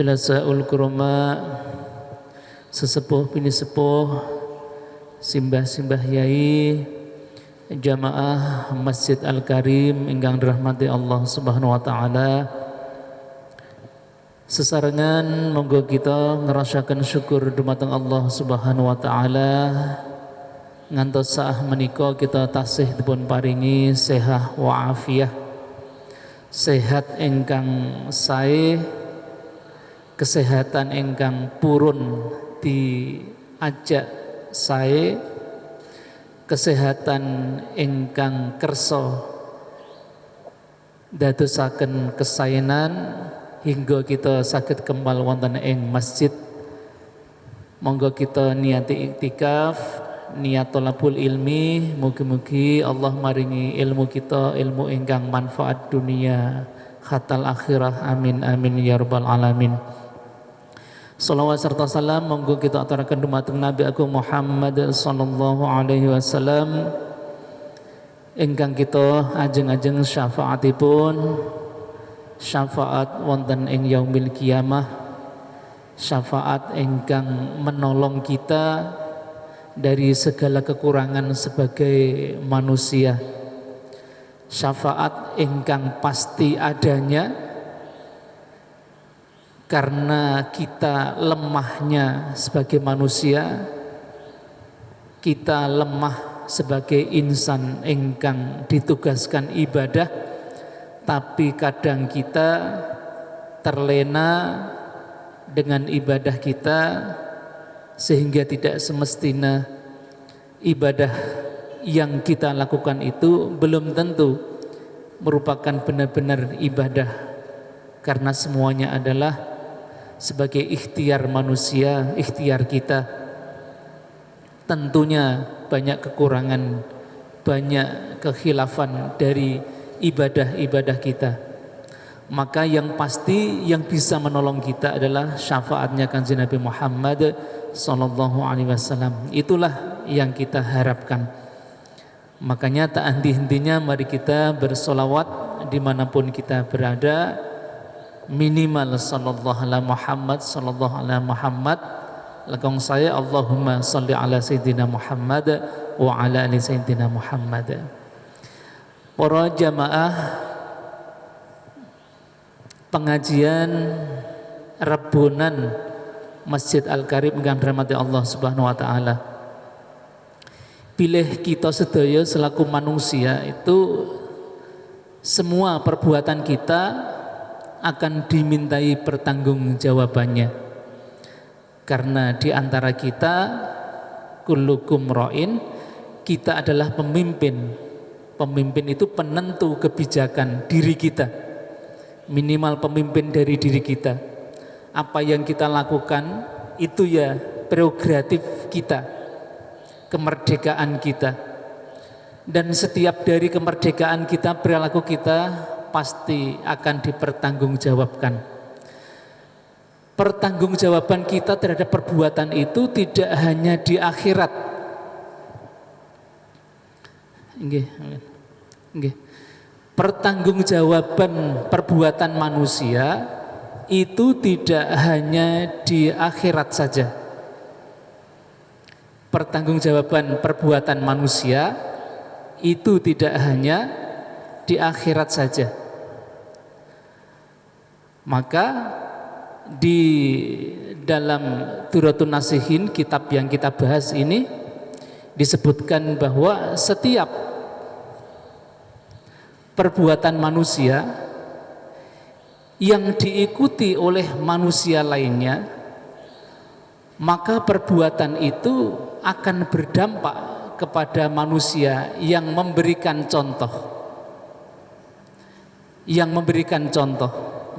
Jalasaul kurama sesepuh bini sepuh simbah-simbah yai jamaah Masjid Al-Karim ingkang dirahmati Allah Subhanahu wa taala. Sesarengan monggo kita ngerasakan syukur dumateng Allah Subhanahu wa taala ngantos saah menika kita tasih dipun paringi sehat wa afiah, sehat ingkang sae, kesehatan ingkang purun diajak sae, kesehatan ingkang kersa dadosaken kesaenan hingga kita saged kembal wonten ing masjid. Monggo kita niati iktikaf, niat thalabul ilmi, mugi-mugi Allah maringi ilmu kita ilmu ingkang manfaat dunia hatal akhirah, amin amin ya rabbal alamin. Salawat serta salam monggo kita aturaken dumateng Nabi Agung Muhammad sallallahu alaihi wasallam ingkang kita ajeng-ajeng syafaatipun, syafaat wonten ing yaumil kiamah, syafaat ingkang menolong kita dari segala kekurangan sebagai manusia, syafaat ingkang pasti adanya karena kita lemahnya sebagai manusia, kita lemah sebagai insan ingkang ditugaskan ibadah, tapi kadang kita terlena dengan ibadah kita sehingga tidak semestinya ibadah yang kita lakukan itu belum tentu merupakan benar-benar ibadah, karena semuanya adalah sebagai ikhtiar manusia, ikhtiar kita. Tentunya banyak kekurangan, banyak kekhilafan dari ibadah-ibadah kita. Maka yang pasti yang bisa menolong kita adalah syafaatnya kanjeng Nabi Muhammad sallallahu alaihi wasallam. Itulah yang kita harapkan. Makanya tak henti-hentinya mari kita bersolawat dimanapun kita berada, minimal sallallahu ala Muhammad sallallahu ala Muhammad. Lakong saya Allahumma salli ala sayyidina Muhammad wa ala ali sayyidina Muhammad. Para jamaah pengajian Rebunan Masjid Al-Karim ingkang dirahmati Allah Subhanahu wa taala. Pilih kita sedaya selaku manusia itu semua perbuatan kita akan dimintai pertanggungjawabannya, karena di antara kita kullukum ra'in, kita adalah pemimpin. Pemimpin itu penentu kebijakan diri kita, minimal pemimpin dari diri kita. Apa yang kita lakukan itu ya prerogatif kita, kemerdekaan kita, dan setiap dari kemerdekaan kita, perilaku kita pasti akan dipertanggungjawabkan. Pertanggungjawaban kita terhadap perbuatan itu tidak hanya di akhirat. Pertanggungjawaban perbuatan manusia itu tidak hanya di akhirat saja. Pertanggungjawaban perbuatan manusia itu tidak hanya di akhirat saja. Maka di dalam Duratun Nasihin, kitab yang kita bahas ini, disebutkan bahwa setiap perbuatan manusia yang diikuti oleh manusia lainnya, maka perbuatan itu akan berdampak kepada manusia yang memberikan contoh.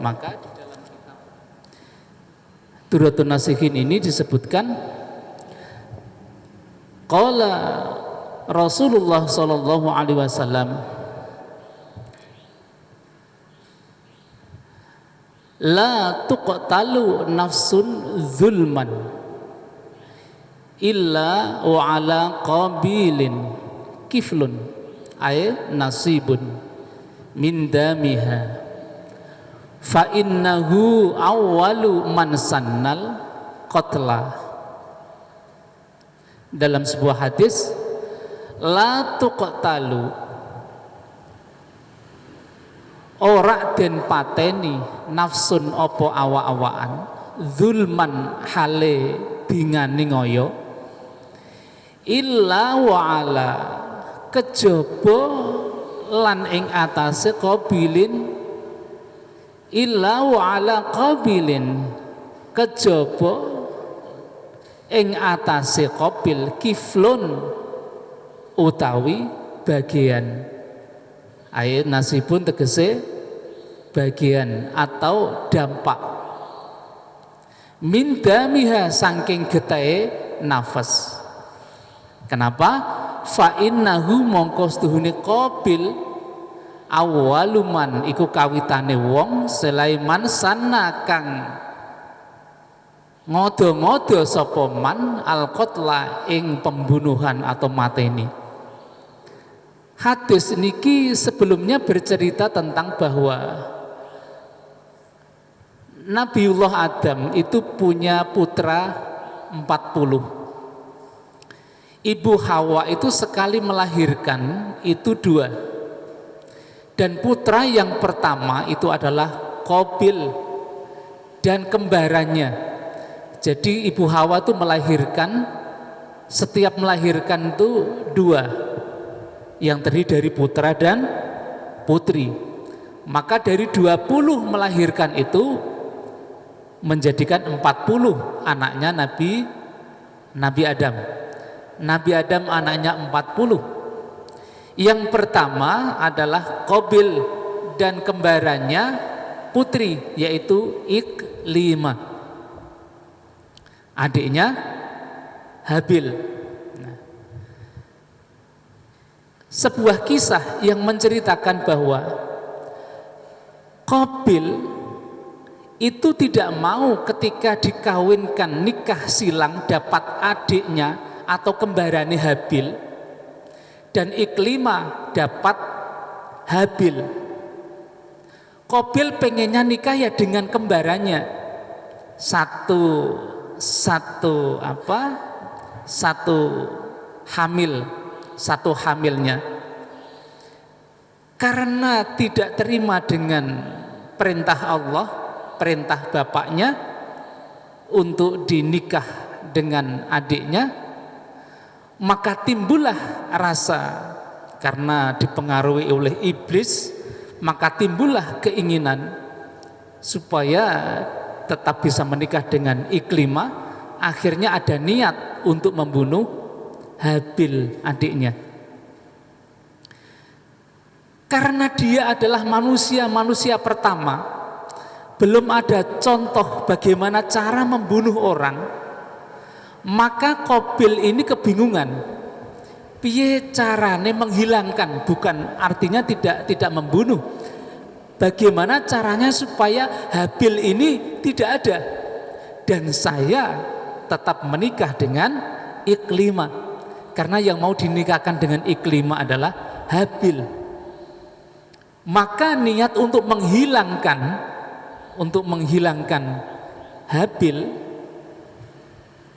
Maka di dalam kitab Duratun Nasihin ini disebutkan qala Rasulullah sallallahu alaihi wasallam, la tuqtalu nafsun zulman illa wa ala qabilin kiflun ay nasibun min damiha fa innahu awwalu man sannal qatla. Dalam sebuah hadis, la tuqtalu, ora den pateni nafsun opo awa-awaan, zulman hale dingane ngoyo, illa wa ala, kejaba lan ing atase qabilin, illa wa ala qabilin, kejaba ing atase qabil, kiflun utawi bagian. Ayat nasibun tegese bagian atau dampak. Min damiha saking getahe nafas. Kenapa? Fa innahu mongko setuhune qabil awaluman iku kawitane wong Sulaiman sana kang ngodo-ngodo sapa man al-qatla ing pembunuhan atau mateni. Hadis niki sebelumnya bercerita tentang bahwa Nabiullah Adam itu punya putra 40. Ibu Hawa itu sekali melahirkan itu 2. Dan putra yang pertama itu adalah Qabil dan kembarannya. Jadi ibu Hawa itu melahirkan, setiap melahirkan itu 2, yang terdiri dari putra dan putri. Maka dari 20 melahirkan itu menjadikan 40 anaknya Nabi Adam. Nabi Adam anaknya 40. Yang pertama adalah Qabil dan kembarannya putri, yaitu Iklimah, adiknya Habil. Sebuah kisah yang menceritakan bahwa Qabil itu tidak mau ketika dikawinkan nikah silang dapat adiknya atau kembarannya Habil, dan Iklimah dapat Habil. Qabil pengennya nikah ya dengan kembarannya, satu hamilnya. Karena tidak terima dengan perintah Allah, perintah bapaknya untuk dinikah dengan adiknya, maka timbullah rasa, karena dipengaruhi oleh iblis, maka timbullah keinginan supaya tetap bisa menikah dengan Iklimah. Akhirnya ada niat untuk membunuh Habil, adiknya. Karena dia adalah manusia pertama, belum ada contoh bagaimana cara membunuh orang, maka Qabil ini kebingungan. Piye carane menghilangkan, bukan artinya tidak membunuh. Bagaimana caranya supaya Habil ini tidak ada dan saya tetap menikah dengan Iklimah, karena yang mau dinikahkan dengan Iklimah adalah Habil. Maka niat untuk menghilangkan Habil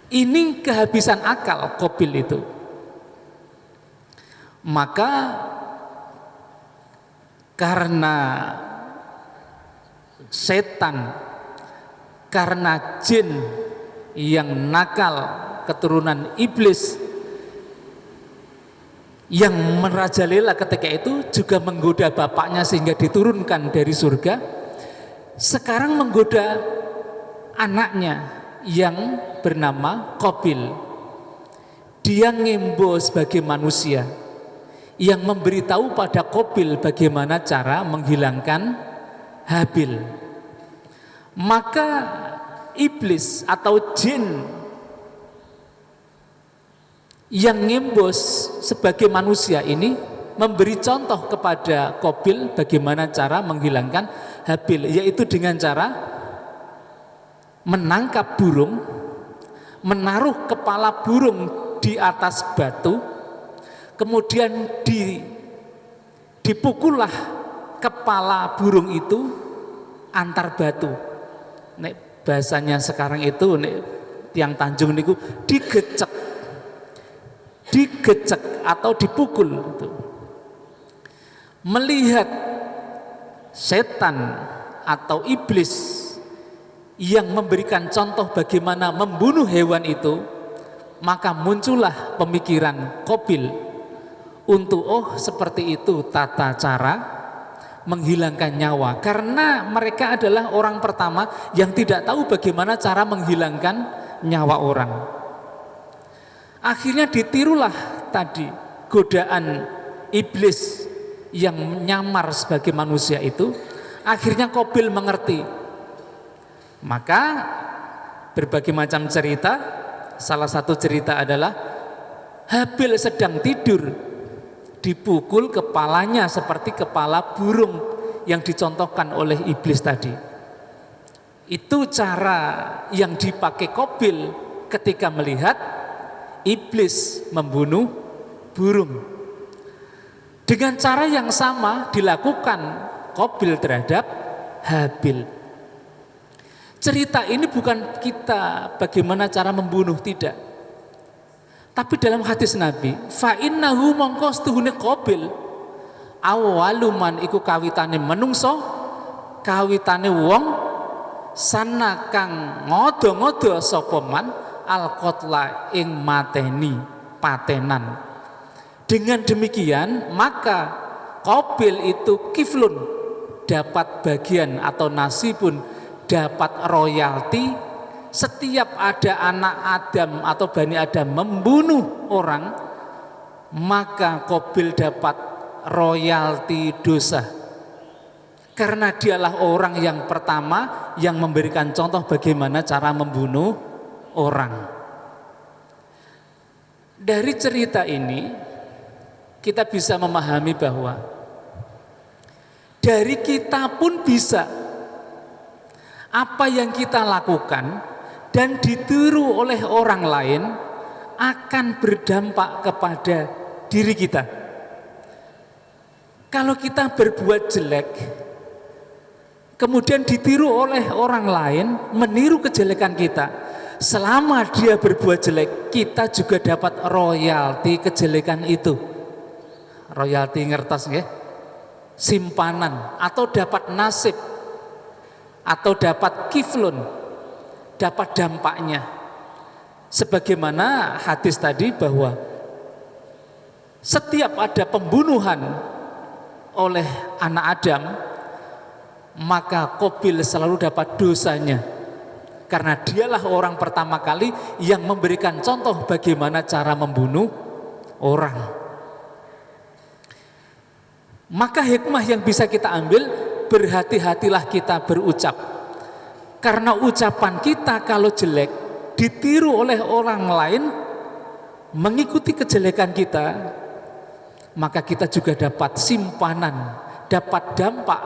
ini kehabisan akal Qabil itu. Maka karena setan, karena jin yang nakal, keturunan iblis yang merajalela ketika itu juga menggoda bapaknya sehingga diturunkan dari surga, sekarang menggoda anaknya yang bernama Qabil. Dia ngembo sebagai manusia yang memberitahu pada Qabil bagaimana cara menghilangkan Habil. Maka iblis atau jin yang ngembos sebagai manusia ini memberi contoh kepada Qabil bagaimana cara menghilangkan Habil, yaitu dengan cara menangkap burung, menaruh kepala burung di atas batu, kemudian dipukullah kepala burung itu antar batu. Nek bahasanya sekarang itu nek tiang Tanjung niku digecek atau dipukul gitu. Melihat setan atau iblis yang memberikan contoh bagaimana membunuh hewan itu, maka muncullah pemikiran Qabil untuk seperti itu tata cara menghilangkan nyawa, karena mereka adalah orang pertama yang tidak tahu bagaimana cara menghilangkan nyawa orang. Akhirnya ditirulah tadi godaan iblis yang nyamar sebagai manusia itu. Akhirnya Qabil mengerti. Maka berbagai macam cerita, salah satu cerita adalah Habil sedang tidur, dipukul kepalanya seperti kepala burung yang dicontohkan oleh iblis tadi. Itu cara yang dipakai Qabil ketika melihat iblis membunuh burung. Dengan cara yang sama dilakukan Qabil terhadap Habil. Cerita ini bukan kita bagaimana cara membunuh, tidak. Tapi dalam hadis Nabi, fa innahu mongko setuhune Qabil awaluman iku kawitane menungso, kawitane wong sana kang ngodo-ngodo sapa man al-qatla ing mateni patenan. Dengan demikian maka Qabil itu kiflun, dapat bagian atau nasibun, dapat royalti. Setiap ada anak Adam atau Bani Adam membunuh orang, maka Qabil dapat royalti dosa, karena dialah orang yang pertama yang memberikan contoh bagaimana cara membunuh orang. Dari cerita ini kita bisa memahami bahwa dari kita pun bisa apa yang kita lakukan dan ditiru oleh orang lain akan berdampak kepada diri kita. Kalau kita berbuat jelek kemudian ditiru oleh orang lain meniru kejelekan kita, selama dia berbuat jelek kita juga dapat royalti kejelekan itu. Royalti ngertos nggih? Simpanan atau dapat nasib atau dapat kiflun, dapat dampaknya. Sebagaimana hadis tadi bahwa setiap ada pembunuhan oleh anak Adam, maka Qabil selalu dapat dosanya, karena dialah orang pertama kali yang memberikan contoh bagaimana cara membunuh orang. Maka hikmah yang bisa kita ambil, berhati-hatilah kita berucap, karena ucapan kita kalau jelek ditiru oleh orang lain mengikuti kejelekan kita, maka kita juga dapat simpanan, dapat dampak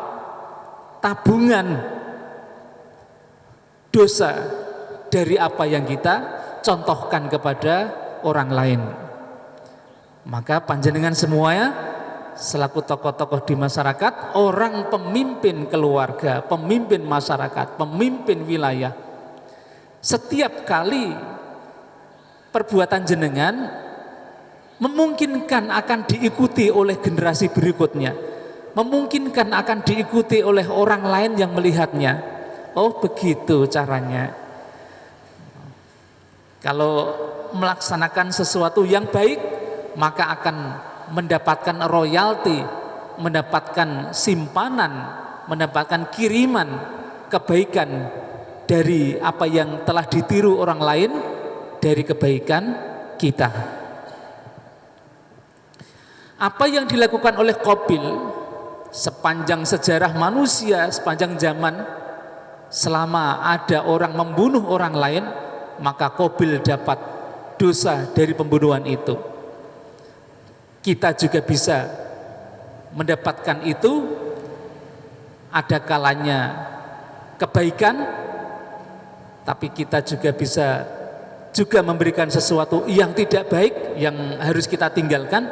tabungan dosa dari apa yang kita contohkan kepada orang lain. Maka panjenengan semuanya selaku tokoh-tokoh di masyarakat, orang pemimpin keluarga, pemimpin masyarakat, pemimpin wilayah, setiap kali perbuatan jenengan memungkinkan akan diikuti oleh generasi berikutnya, memungkinkan akan diikuti oleh orang lain yang melihatnya. Oh begitu caranya. Kalau melaksanakan sesuatu yang baik, maka akan mendapatkan royalti, mendapatkan simpanan, mendapatkan kiriman kebaikan dari apa yang telah ditiru orang lain dari kebaikan kita. Apa yang dilakukan oleh Qabil sepanjang sejarah manusia, sepanjang zaman, selama ada orang membunuh orang lain, maka Qabil dapat dosa dari pembunuhan itu. Kita juga bisa mendapatkan itu, ada kalanya kebaikan, tapi kita juga bisa juga memberikan sesuatu yang tidak baik yang harus kita tinggalkan,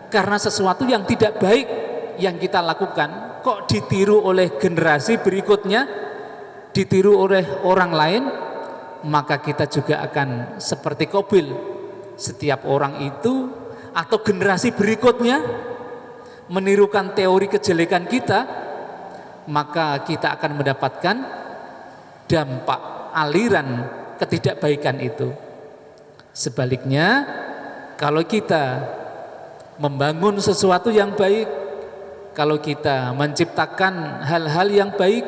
karena sesuatu yang tidak baik yang kita lakukan kok ditiru oleh generasi berikutnya, ditiru oleh orang lain, maka kita juga akan seperti Qabil. Setiap orang itu atau generasi berikutnya menirukan teori kejelekan kita, maka kita akan mendapatkan dampak aliran ketidakbaikan itu. Sebaliknya, kalau kita membangun sesuatu yang baik, kalau kita menciptakan hal-hal yang baik,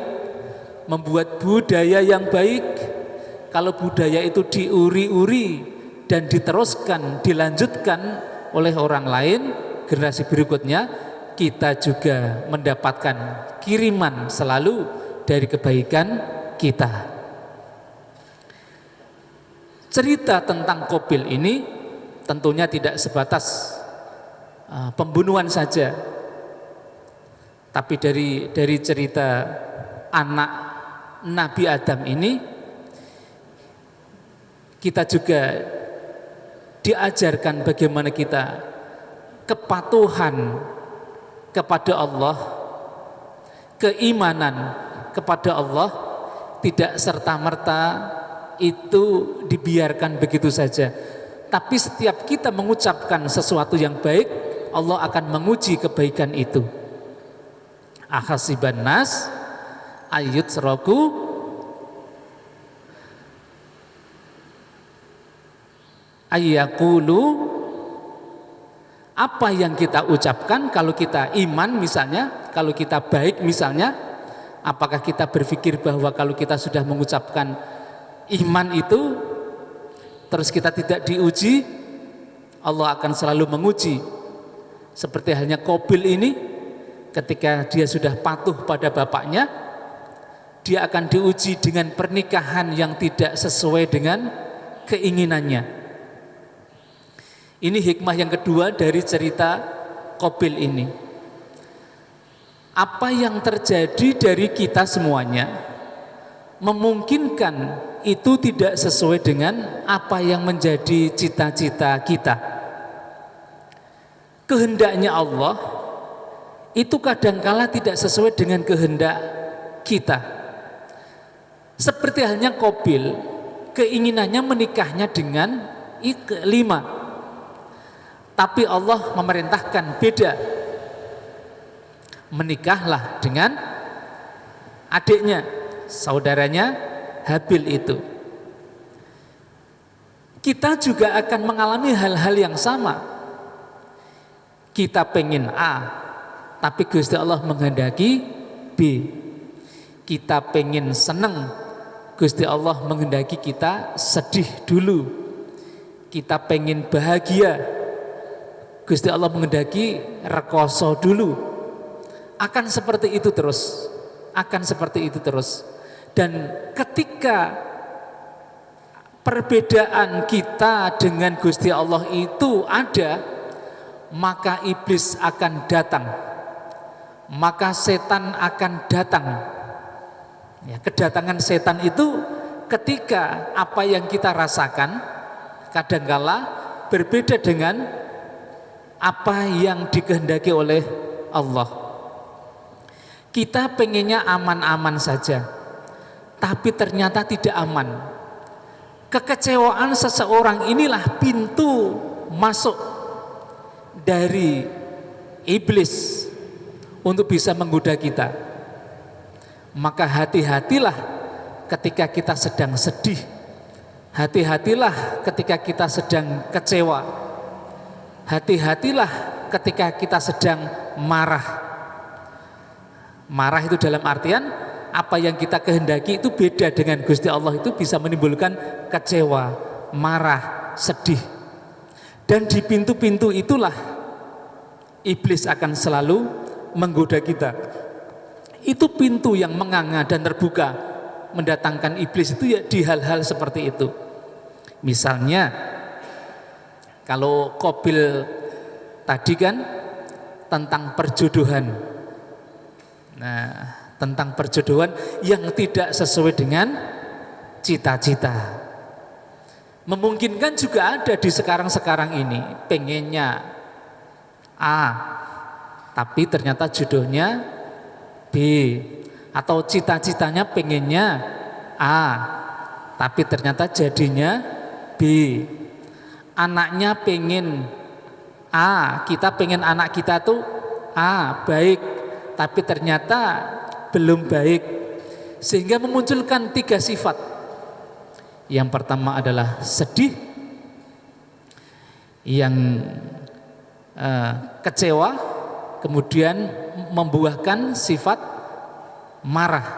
membuat budaya yang baik, kalau budaya itu diuri-uri dan diteruskan, dilanjutkan oleh orang lain, generasi berikutnya, kita juga mendapatkan kiriman selalu dari kebaikan kita. Cerita tentang Qabil ini tentunya tidak sebatas pembunuhan saja, tapi dari cerita anak Nabi Adam ini kita juga diajarkan bagaimana kita kepatuhan kepada Allah, keimanan kepada Allah tidak serta-merta itu dibiarkan begitu saja. Tapi setiap kita mengucapkan sesuatu yang baik, Allah akan menguji kebaikan itu. Ahasiban nas ayyutraku ayyaqulu, apa yang kita ucapkan kalau kita iman misalnya, kalau kita baik misalnya, apakah kita berpikir bahwa kalau kita sudah mengucapkan iman itu terus kita tidak diuji, Allah akan selalu menguji. Seperti halnya Qabil ini, ketika dia sudah patuh pada bapaknya, dia akan diuji dengan pernikahan yang tidak sesuai dengan keinginannya. Ini hikmah yang kedua dari cerita Qabil ini. Apa yang terjadi dari kita semuanya memungkinkan itu tidak sesuai dengan apa yang menjadi cita-cita kita. Kehendaknya Allah itu kadangkala tidak sesuai dengan kehendak kita. Seperti halnya Qabil, keinginannya menikahnya dengan kelima, tapi Allah memerintahkan beda, menikahlah dengan adiknya, saudaranya Habil itu. Kita juga akan mengalami hal-hal yang sama. Kita pengen A, tapi Gusti Allah menghendaki B. Kita pengen seneng, Gusti Allah menghendaki kita sedih dulu. Kita pengen bahagia, Gusti Allah menghendaki rekoso dulu. Akan seperti itu terus, akan seperti itu terus. Dan ketika perbedaan kita dengan Gusti Allah itu ada, maka iblis akan datang, maka setan akan datang. Ya, kedatangan setan itu ketika apa yang kita rasakan kadangkala berbeda dengan apa yang dikehendaki oleh Allah. Kita pengennya aman-aman saja, tapi ternyata tidak aman. Kekecewaan seseorang inilah pintu masuk dari iblis untuk bisa menggoda kita. Maka hati-hatilah ketika kita sedang sedih, hati-hatilah ketika kita sedang kecewa, hati-hatilah ketika kita sedang marah. Marah itu dalam artian apa yang kita kehendaki itu beda dengan Gusti Allah, itu bisa menimbulkan kecewa, marah, sedih. Dan di pintu-pintu itulah iblis akan selalu menggoda kita. Itu pintu yang menganga dan terbuka mendatangkan iblis itu ya di hal-hal seperti itu. Misalnya kalau Qabil tadi kan tentang perjodohan. Nah, tentang perjodohan yang tidak sesuai dengan cita-cita. Memungkinkan juga ada di sekarang-sekarang ini, pengennya A, tapi ternyata jodohnya B. Atau cita-citanya pengennya A, tapi ternyata jadinya B. Anaknya pengen A, kita pengen anak kita tuh A, baik, tapi ternyata belum baik, sehingga memunculkan 3 sifat. Yang pertama adalah sedih, yang kecewa, kemudian membuahkan sifat marah.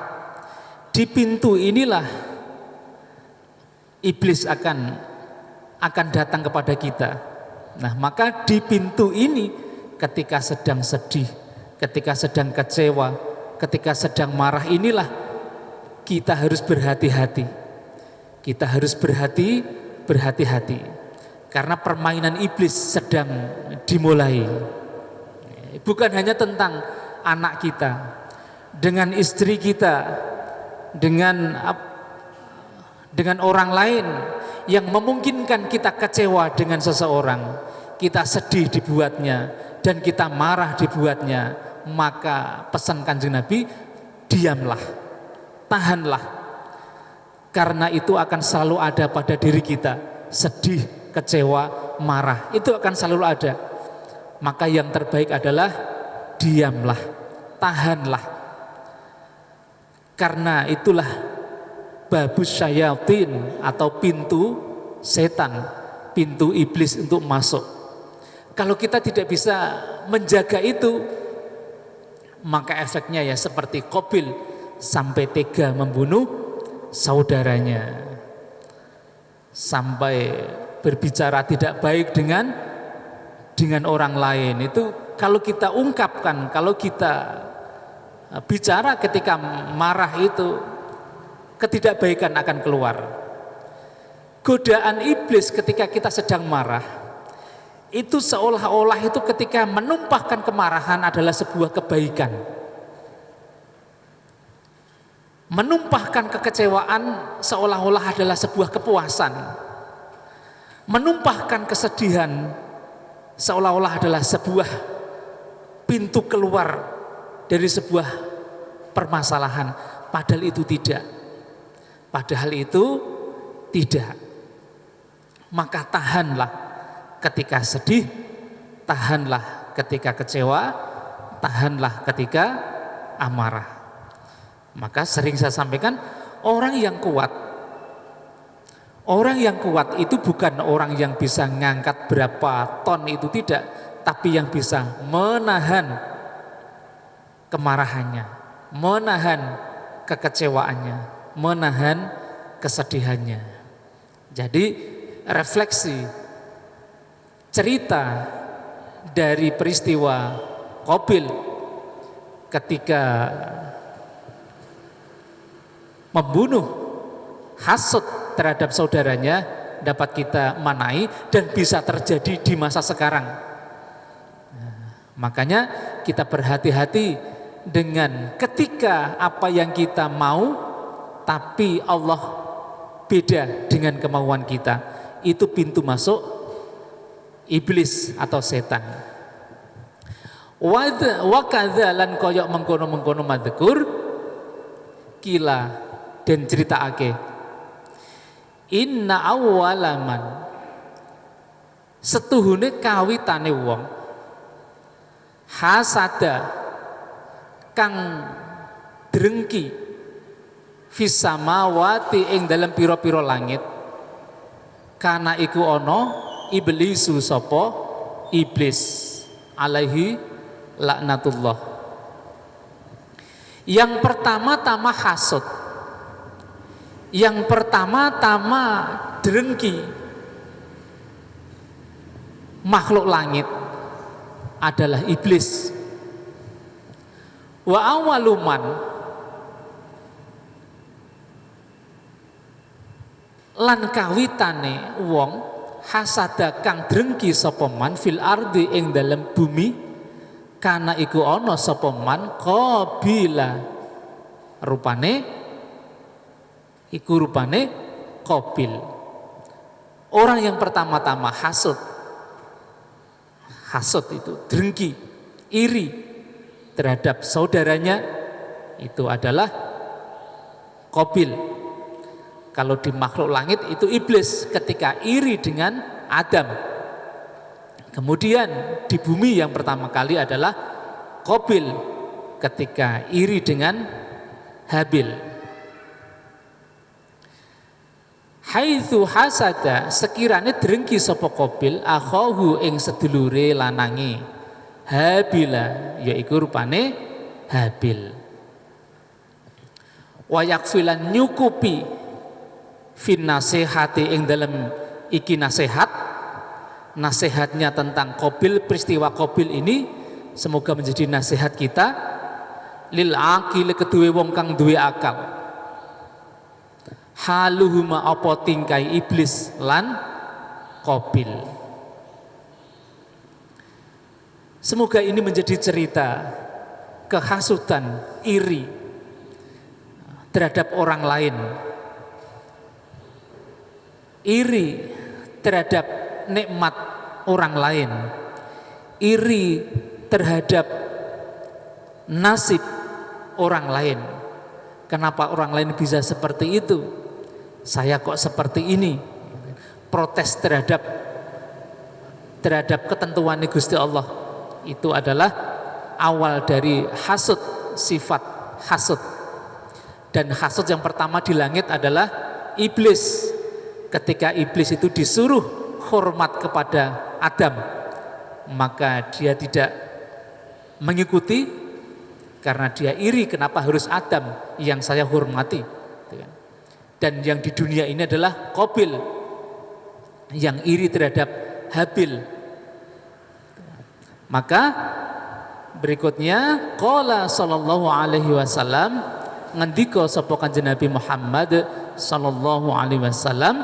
Di pintu inilah iblis akan datang kepada kita. Nah, maka di pintu ini ketika sedang sedih, ketika sedang kecewa, ketika sedang marah, inilah kita harus berhati-hati. Kita harus berhati-hati karena permainan iblis sedang dimulai. Bukan hanya tentang anak kita, dengan istri kita, dengan orang lain yang memungkinkan kita kecewa dengan seseorang, kita sedih dibuatnya dan kita marah dibuatnya, maka pesan Kanjeng Nabi, diamlah, tahanlah, karena itu akan selalu ada pada diri kita. Sedih, kecewa, marah, itu akan selalu ada. Maka yang terbaik adalah diamlah, tahanlah, karena itulah babus syayatin atau pintu setan, pintu iblis untuk masuk. Kalau kita tidak bisa menjaga itu, maka efeknya ya seperti Qabil, sampai tega membunuh saudaranya, sampai berbicara tidak baik dengan orang lain. Itu kalau kita ungkapkan, kalau kita bicara ketika marah, itu ketidakbaikan akan keluar. Godaan iblis ketika kita sedang marah, itu seolah-olah itu ketika menumpahkan kemarahan adalah sebuah kebaikan. Menumpahkan kekecewaan seolah-olah adalah sebuah kepuasan. Menumpahkan kesedihan seolah-olah adalah sebuah pintu keluar dari sebuah permasalahan. Padahal itu tidak. Maka tahanlah ketika sedih, tahanlah ketika kecewa, tahanlah ketika amarah. Maka sering saya sampaikan, orang yang kuat itu bukan orang yang bisa ngangkat berapa ton, itu tidak, tapi yang bisa menahan kemarahannya, menahan kekecewaannya, menahan kesedihannya. Jadi refleksi cerita dari peristiwa Qabil ketika membunuh, hasud terhadap saudaranya, dapat kita manai dan bisa terjadi di masa sekarang. Makanya kita berhati-hati dengan ketika apa yang kita mau tapi Allah beda dengan kemauan kita, itu pintu masuk iblis atau setan. Wa kadzalan koyok mengkono madkur kila dan ceritaake, inna awwalaman setuhune kawitane wong hasada kang drengki fis samawati ing dalam pira-pira langit, kana iku ana iblisu sapa iblis alaihi laknatullah. Yang pertama-tama hasud, yang pertama-tama drengki makhluk langit adalah iblis. Wa awaluman lan kawitane wong hasada kang drengki sapa man fil ardi ing dalem bumi, kana iku ana sapa man Qabila, rupane Qabil. Orang yang pertama-tama hasud itu drengki, iri terhadap saudaranya, itu adalah Qabil. Kalau di makhluk langit itu iblis ketika iri dengan Adam. Kemudian di bumi yang pertama kali adalah Qabil ketika iri dengan Habil. Haitsu hasada sekirane drengki sapa Qabil akhahu ing sedulure lanange Habila yaiku rupane Habil. Wa yakfilan nyukupi fin nasihati ing dalam iki nasihat, nasihatnya tentang Qabil, peristiwa Qabil ini semoga menjadi nasihat kita lil aqil kedue wong kang duwe akal. Haluhuma apa tingkai iblis lan Qabil. Semoga ini menjadi cerita kehasutan, iri terhadap orang lain, iri terhadap nikmat orang lain, iri terhadap nasib orang lain. Kenapa orang lain bisa seperti itu? Saya kok seperti ini? Protes terhadap ketentuan Gusti Allah. Itu adalah awal dari hasud, sifat hasud. Dan hasud yang pertama di langit adalah iblis. Ketika iblis itu disuruh hormat kepada Adam, maka dia tidak mengikuti karena dia iri, kenapa harus Adam yang saya hormati. Dan yang di dunia ini adalah Qabil yang iri terhadap Habil. Maka berikutnya qala sallallahu alaihi wasallam, ngendika sapa Kanjeng Nabi Muhammad sallallahu alaihi wasallam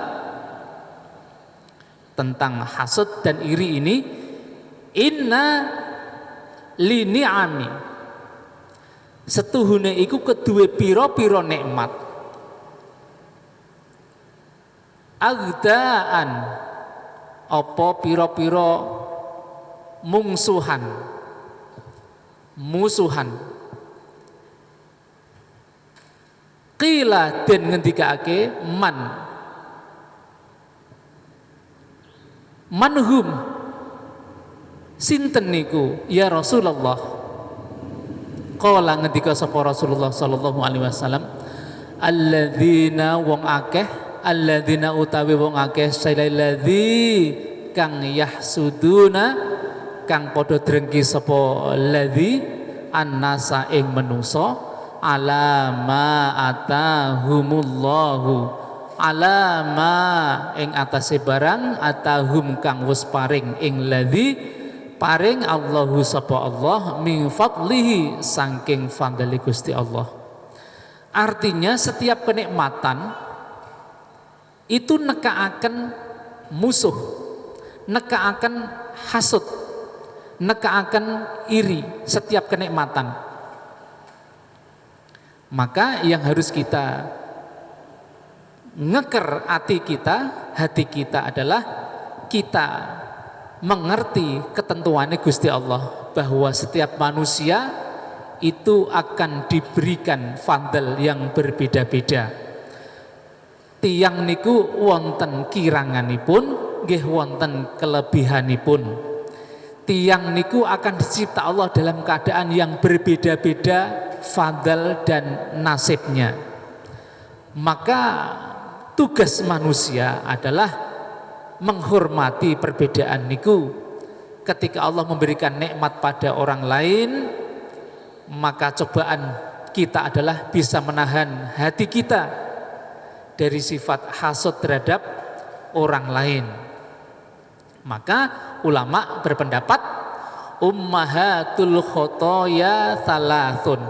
tentang hasud dan iri ini, inna li ni'ami, setuhune iku kedue pira-pira nikmat, agdaan apa pira-pira musuhan, qila den ngendikake manhum sinten niku ya Rasulullah. Qala ngendika sapa Rasulullah sallallahu alaihi wasallam, alladzina wong akeh, alladzina utawi wong akeh, sailladzi kang yahsuduna kang padha drengki sapa ladzi annasa ing manusa ala ma atahumullahu, ala ma ing atase barang atahum kang wis paring ing ladzi paring Allahu sapa Allah min fadlihi saking fadli Gusti Allah. Artinya setiap kenikmatan itu nekaaken musuh, nekaaken hasud, nekaaken iri setiap kenikmatan. Maka yang harus kita ngeker hati kita adalah kita mengerti ketentuannya Gusti Allah, bahwa setiap manusia itu akan diberikan fadl yang berbeda-beda. Tiyang niku wonten kiranganipun, nggih wonten kelebihanipun. Tiyang niku akan dicipta Allah dalam keadaan yang berbeda-beda fadl dan nasibnya. Maka tugas manusia adalah menghormati perbedaan niku. Ketika Allah memberikan nikmat pada orang lain, maka cobaan kita adalah bisa menahan hati kita dari sifat hasud terhadap orang lain. Maka ulama berpendapat ummahatul khotoya thalathun.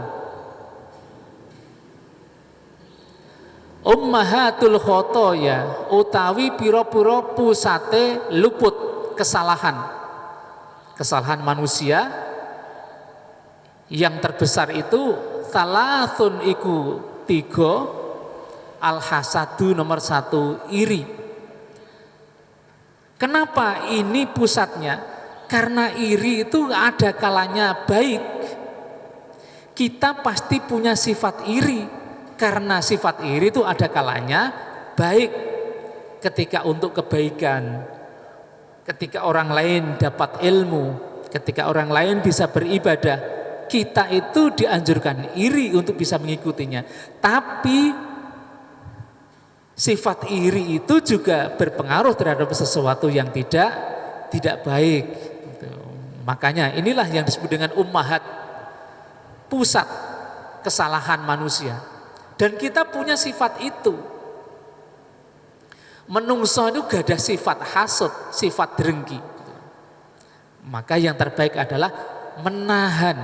Ummahatul khotoya utawi pira-pira pusate luput kesalahan manusia yang terbesar itu thalathun iku 3, al-hasadu nomor 1 iri. Kenapa ini pusatnya? Karena iri itu ada kalanya baik. kita pasti punya sifat iri, karena sifat iri itu ada kalanya baik ketika untuk kebaikan, ketika orang lain dapat ilmu, ketika orang lain bisa beribadah, kita itu dianjurkan iri untuk bisa mengikutinya. Tapi sifat iri itu juga berpengaruh terhadap sesuatu yang tidak baik. Makanya inilah yang disebut dengan ummahat, pusat kesalahan manusia. Dan kita punya sifat itu. Menungso itu gak ada sifat hasud, sifat dengki. Maka yang terbaik adalah menahan.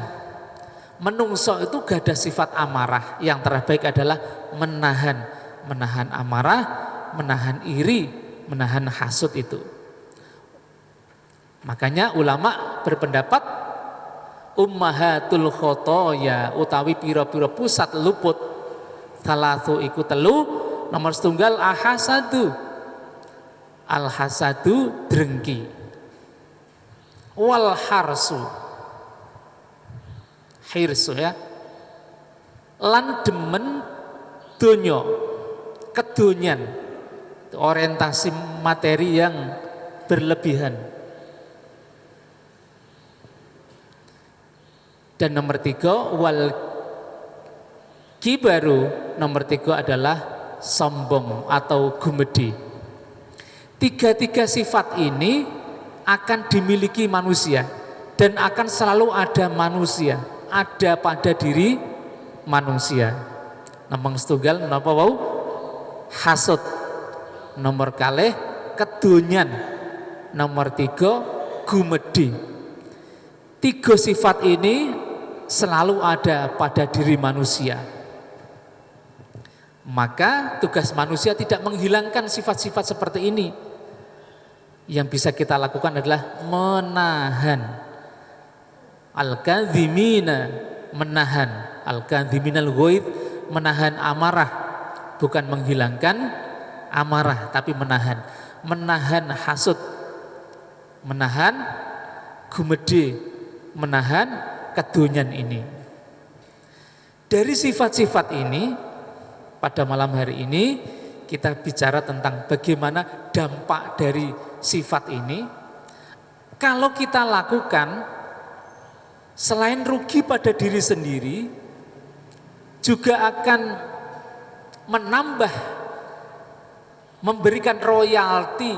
Menungso itu gak ada sifat amarah. Yang terbaik adalah menahan. Menahan amarah, menahan iri, menahan hasud itu. Makanya ulama berpendapat ummahatul khotoya utawi pira-pira pusat luput salatu iku telu, nomor setunggal ahasadu, alhasadu drengki, wal harsu, hirsu ya, lan demen donyo, kedonyan, orientasi materi yang berlebihan. Dan nomor tiga wal kibaru, nomor tiga adalah sombong atau gumedi. Tiga-tiga sifat ini akan dimiliki manusia dan akan selalu ada manusia, ada pada diri manusia. Nomor setunggal menapa wau? Hasud. Nomor kalih kedonyan. Nomor tiga gumedi. Tiga sifat ini selalu ada pada diri manusia. Maka tugas manusia tidak menghilangkan sifat-sifat seperti ini. Yang bisa kita lakukan adalah menahan. Al-kadhimina, menahan. Al-kadhiminal ghaidh, menahan amarah. Bukan menghilangkan amarah, tapi menahan. Menahan hasud, menahan gumede, menahan kedonyan ini. Dari sifat-sifat ini, pada malam hari ini kita bicara tentang bagaimana dampak dari sifat ini. Kalau kita lakukan, selain rugi pada diri sendiri, juga akan menambah, memberikan royalti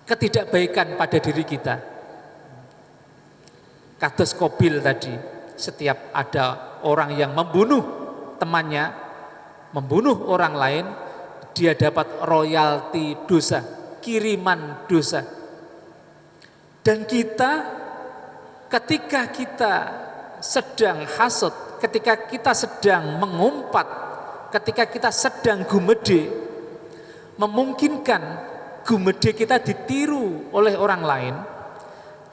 ketidakbaikan pada diri kita. Kados Qabil tadi, setiap ada orang yang membunuh temannya, membunuh orang lain, dia dapat royalti dosa, kiriman dosa. Dan kita, ketika kita sedang hasud, ketika kita sedang mengumpat, ketika kita sedang gumede, memungkinkan gumede kita ditiru oleh orang lain.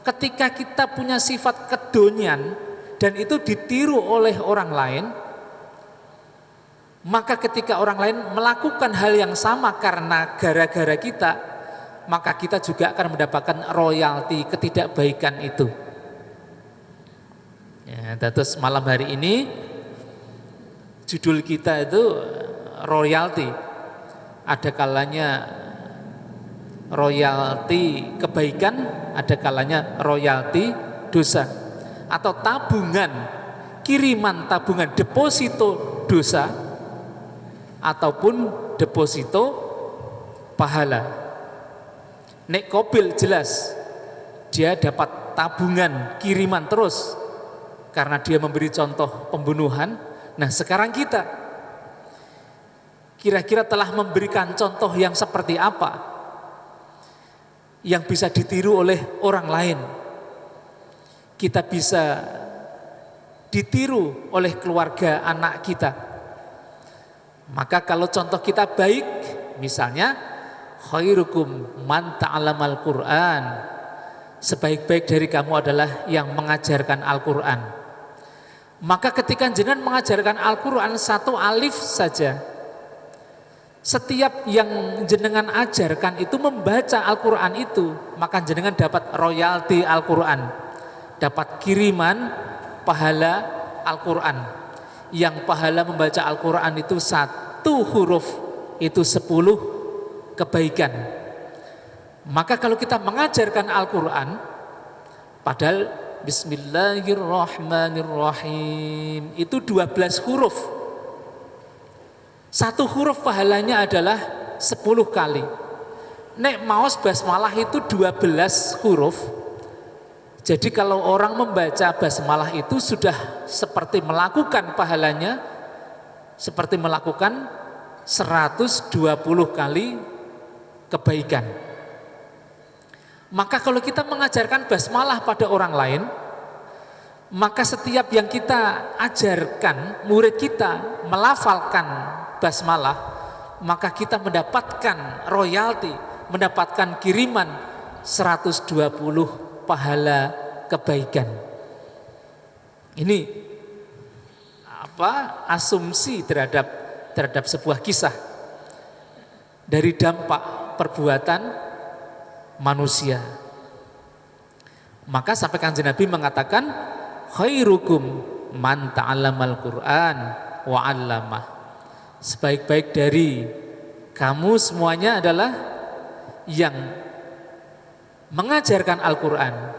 Ketika kita punya sifat kedonyan dan itu ditiru oleh orang lain, maka ketika orang lain melakukan hal yang sama karena gara-gara kita, maka kita juga akan mendapatkan royalti ketidakbaikan itu. Ya, terus malam hari ini judul kita itu royalti. Ada kalanya royalti kebaikan, ada kalanya royalti dosa, atau tabungan, kiriman tabungan, deposito dosa ataupun deposito pahala. Nek Qabil jelas dia dapat tabungan kiriman terus karena dia memberi contoh pembunuhan. Nah, sekarang kita kira-kira telah memberikan contoh yang seperti apa yang bisa ditiru oleh orang lain. Kita bisa ditiru oleh keluarga anak kita. Maka kalau contoh kita baik, misalnya khairukum man ta'allamal Qur'an, sebaik-baik dari kamu adalah yang mengajarkan Al-Qur'an. Maka ketika jenengan mengajarkan Al-Qur'an satu alif saja, setiap yang jenengan ajarkan itu membaca Al-Quran itu, maka jenengan dapat royalti Al-Quran, dapat kiriman pahala Al-Quran. Yang pahala membaca Al-Quran itu 1 huruf itu 10 kebaikan. Maka kalau kita mengajarkan Al-Quran, padahal Bismillahirrahmanirrahim itu 12 huruf. 1 huruf pahalanya adalah 10 kali. Nek maos basmalah itu 12 huruf. Jadi kalau orang membaca basmalah itu sudah seperti melakukan pahalanya, seperti melakukan 120 kali kebaikan. Maka kalau kita mengajarkan basmalah pada orang lain, maka setiap yang kita ajarkan, murid kita melafalkan basmalah, maka kita mendapatkan royalti, mendapatkan kiriman 120 pahala kebaikan. Ini asumsi terhadap sebuah kisah dari dampak perbuatan manusia. Maka sampai Kanjeng Nabi mengatakan khairukum man ta'allamal Qur'an wa 'allamah. Sebaik-baik dari kamu semuanya adalah yang mengajarkan Al-Quran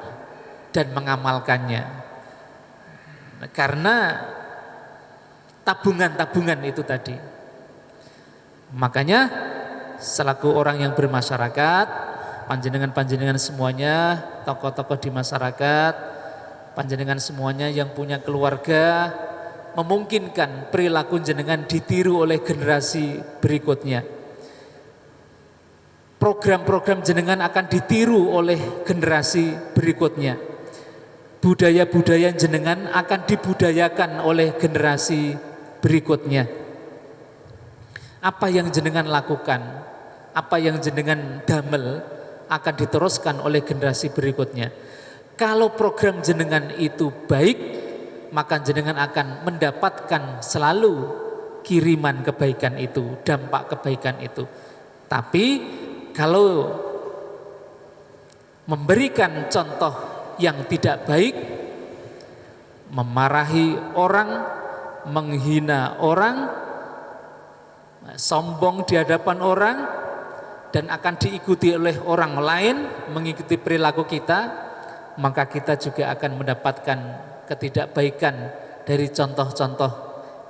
dan mengamalkannya. Karena tabungan-tabungan itu tadi. Makanya selaku orang yang bermasyarakat, panjenengan semuanya, tokoh-tokoh di masyarakat, panjenengan semuanya yang punya keluarga, memungkinkan perilaku jenengan ditiru oleh generasi berikutnya. Program-program jenengan akan ditiru oleh generasi berikutnya. Budaya-budaya jenengan akan dibudayakan oleh generasi berikutnya. Apa yang jenengan lakukan, apa yang jenengan damel akan diteruskan oleh generasi berikutnya. Kalau program jenengan itu baik, maka jenengan akan mendapatkan selalu kiriman kebaikan itu, dampak kebaikan itu. Tapi kalau memberikan contoh yang tidak baik, memarahi orang, menghina orang, sombong di hadapan orang, dan akan diikuti oleh orang lain, mengikuti perilaku kita, maka kita juga akan mendapatkan ketidakbaikan dari contoh-contoh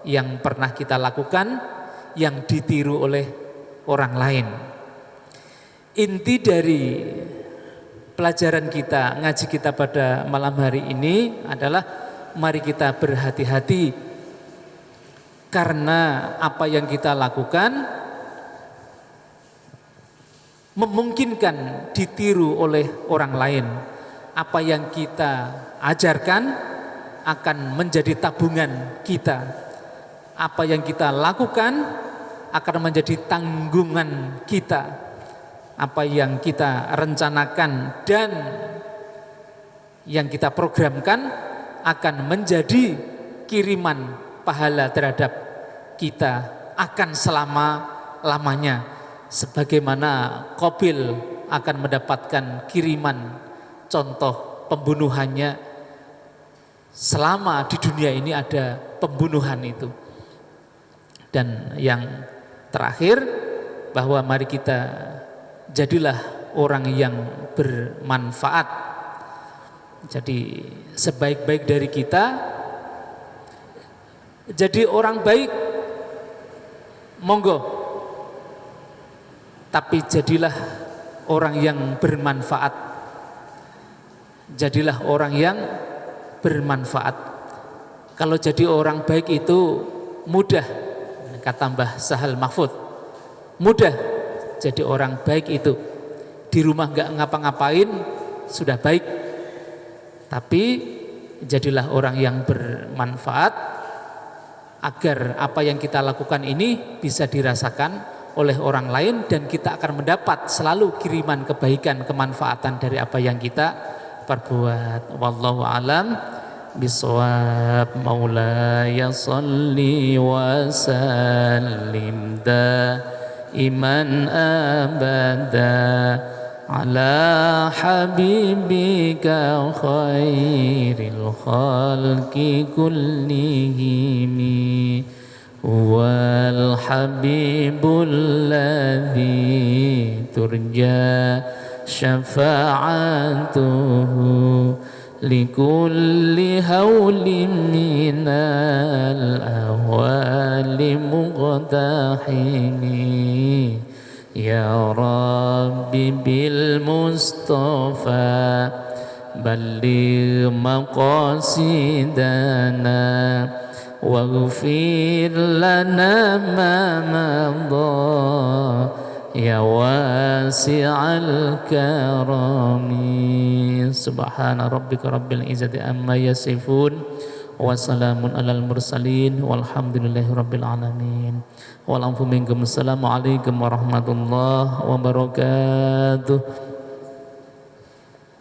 yang pernah kita lakukan, yang ditiru oleh orang lain. Inti dari pelajaran kita, ngaji kita pada malam hari ini adalah mari kita berhati-hati, karena apa yang kita lakukan memungkinkan ditiru oleh orang lain. Apa yang kita ajarkan akan menjadi tabungan kita. Apa yang kita lakukan akan menjadi tanggungan kita. Apa yang kita rencanakan dan yang kita programkan akan menjadi kiriman pahala terhadap kita akan selama-lamanya. Sebagaimana Qabil akan mendapatkan kiriman contoh pembunuhannya selama di dunia ini ada pembunuhan itu. Dan yang terakhir, bahwa mari kita jadilah orang yang bermanfaat. Jadi sebaik-baik dari kita, jadi orang baik, monggo. Tapi jadilah orang yang bermanfaat. Jadilah orang yang bermanfaat. Kalau jadi orang baik itu mudah, kata Mbah Sahal Mahfud, mudah jadi orang baik itu. Di rumah nggak ngapa-ngapain sudah baik. Tapi jadilah orang yang bermanfaat, agar apa yang kita lakukan ini bisa dirasakan oleh orang lain, dan kita akan mendapat selalu kiriman kebaikan, kemanfaatan dari apa yang kita perbuat. Wallahu alam bisawab. Maulaya salli wa sallim iman abada على حبيبك خير الخلق كلهم هو الحبيب الذي ترجى شفاعته لكل هول من الأهوال مقتحم يا ربي بالمصطفى بلغ مقاصدنا واغفر لنا ما مضى يا واسع الكرم سبحان ربك رب العزة عما يصفون وسلام على المرسلين والحمد لله رب العالمين والعفو منكم. Assalamualaikum warahmatullahi wabarakatuh.